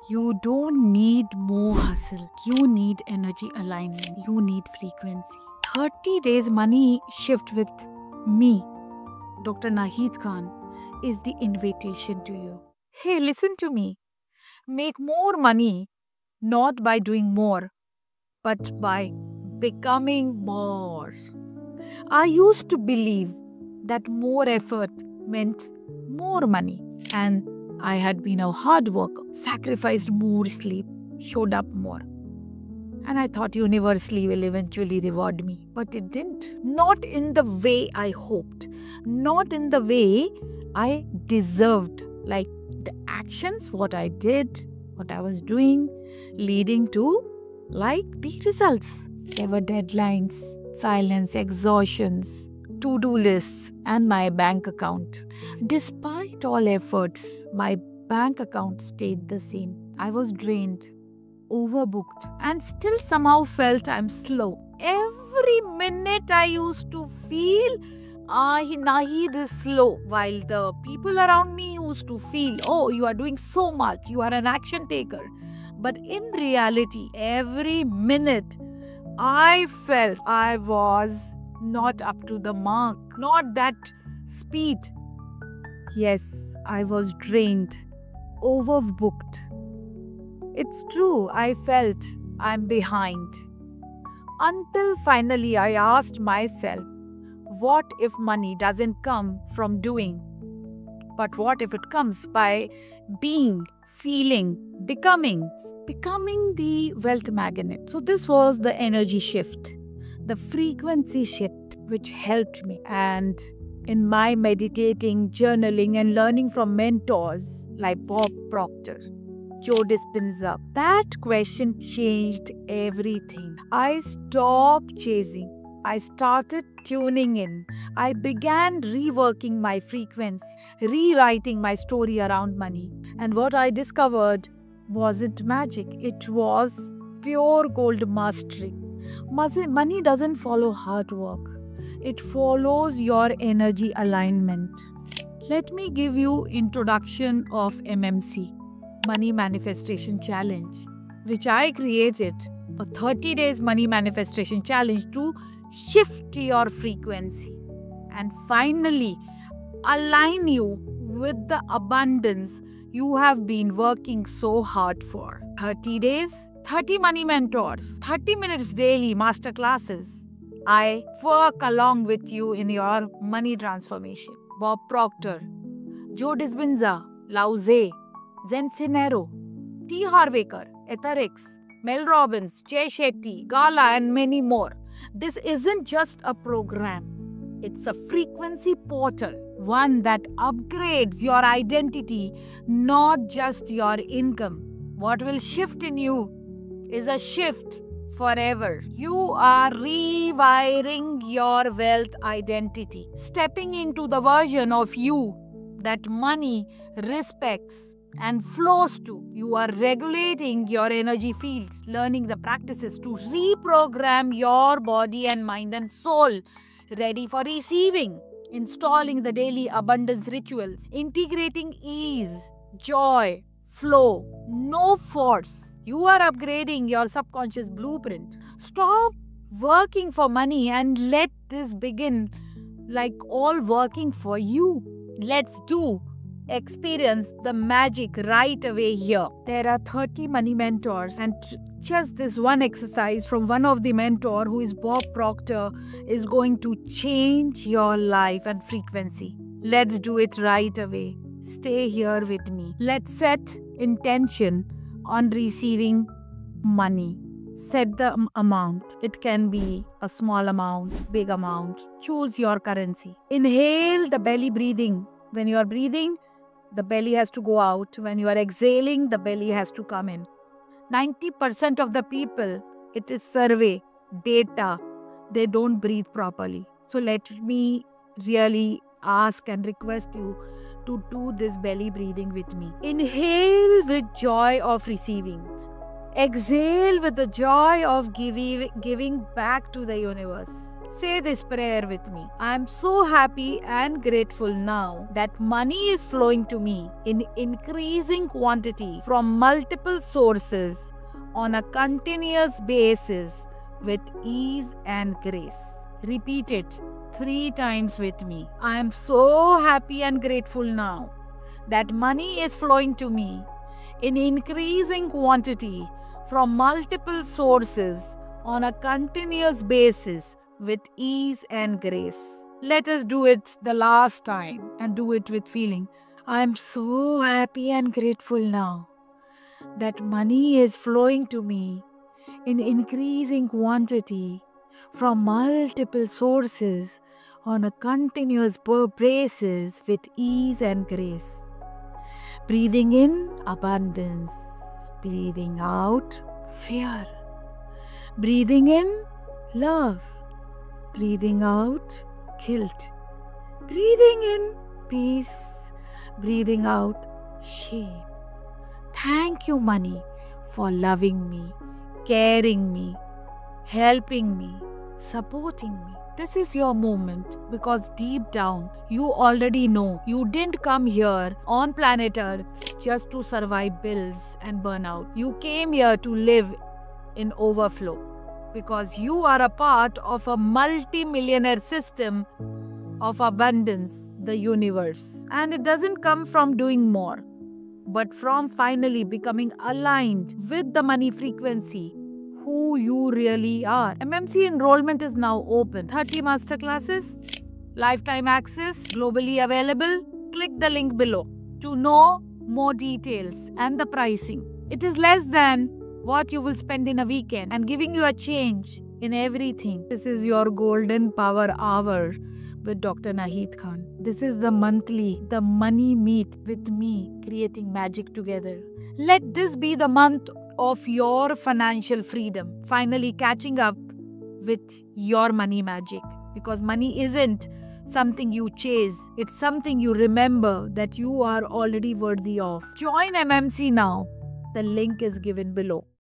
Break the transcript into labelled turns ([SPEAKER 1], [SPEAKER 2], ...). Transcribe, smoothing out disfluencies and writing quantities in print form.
[SPEAKER 1] You don't need more hustle. You need energy alignment. You need frequency. 30 days money shift with me, Dr. Nahid Khan, is the invitation to you. Hey, listen to me. Make more money not by doing more, but by becoming more. I used to believe that more effort meant more money, and I had been a hard worker, sacrificed more sleep, showed up more. And I thought universally will eventually reward me. But it didn't. Not in the way I hoped. Not in the way I deserved. Like the actions, what I did, what I was doing, leading to like the results. There were deadlines, silence, exhaustions, to-do lists, and my bank account. Despite all efforts, my bank account stayed the same. I was drained, overbooked, and still somehow felt I'm slow. Every minute I used to feel Nahid is slow, while the people around me used to feel, oh, you are doing so much, you are an action taker. But in reality, every minute I felt I was not up to the mark, not that speed. Yes, I was drained, overbooked. It's true, I felt I'm behind. Until finally I asked myself, what if money doesn't come from doing? But what if it comes by being, feeling, becoming the wealth magnet? So this was the energy shift, the frequency shift, which helped me. And in my meditating, journaling, and learning from mentors like Bob Proctor, Joe Dispenza, that question changed everything. I stopped chasing. I started tuning in. I began reworking my frequency, rewriting my story around money. And what I discovered wasn't magic, it was pure gold mastery. Money doesn't follow hard work, it follows your energy alignment. Let me give you introduction of MMC, Money Manifestation Challenge, which I created, a 30 days money manifestation challenge to shift your frequency and finally align you with the abundance you have been working so hard for. 30 days, 30 money mentors, 30 minutes daily master classes. I work along with you in your money transformation. Bob Proctor, Joe Dispenza, Lao Tse, Zen Sincero, T. Harvaker, Etherics, Mel Robbins, Jay Shetty, Gala, and many more. This isn't just a program. It's a frequency portal, one that upgrades your identity, not just your income. What will shift in you is a shift forever. You are rewiring your wealth identity, stepping into the version of you that money respects and flows to. You are regulating your energy field, learning the practices to reprogram your body and mind and soul, ready for receiving, installing the daily abundance rituals, integrating ease, joy, flow, no force. You are upgrading your subconscious blueprint. Stop working for money and let this begin like all working for you. Let's experience the magic right away here. There are 30 money mentors, and just this one exercise from one of the mentor, who is Bob Proctor, is going to change your life and frequency. Let's do it right away. Stay here with me. Let's set intention on receiving money. Set the amount. It can be a small amount, big amount. Choose your currency. Inhale the belly breathing. When you are breathing, the belly has to go out. When you are exhaling, the belly has to come in. 90% of the people, it is survey, data, they don't breathe properly. So let me really ask and request you to do this belly breathing with me. Inhale with joy of receiving. Exhale with the joy of giving back to the universe. Say this prayer with me. I am so happy and grateful now that money is flowing to me in increasing quantity from multiple sources on a continuous basis with ease and grace. Repeat it 3 times with me. I am so happy and grateful now that money is flowing to me in increasing quantity from multiple sources on a continuous basis with ease and grace. Let us do it the last time and do it with feeling. I am so happy and grateful now that money is flowing to me in increasing quantity from multiple sources on a continuous basis with ease and grace. Breathing in abundance, breathing out fear, breathing in love, breathing out guilt, breathing in peace, breathing out shame. Thank you, money, for loving me, caring me, helping me, supporting me. This is your moment because deep down you already know you didn't come here on planet Earth just to survive bills and burnout. You came here to live in overflow because you are a part of a multi-millionaire system of abundance, the universe. And it doesn't come from doing more, but from finally becoming aligned with the money frequency, who you really are. MMC enrollment is now open. 30 masterclasses, lifetime access, globally available. Click the link below to know more details and the pricing. It is less than what you will spend in a weekend and giving you a change in everything. This is your golden power hour with Dr. Naheed Khan. This is the monthly, the money meet with me, creating magic together. Let this be the month of your financial freedom, finally catching up with your money magic. Because money isn't something you chase, it's something you remember that you are already worthy of. Join MMC now. The link is given below.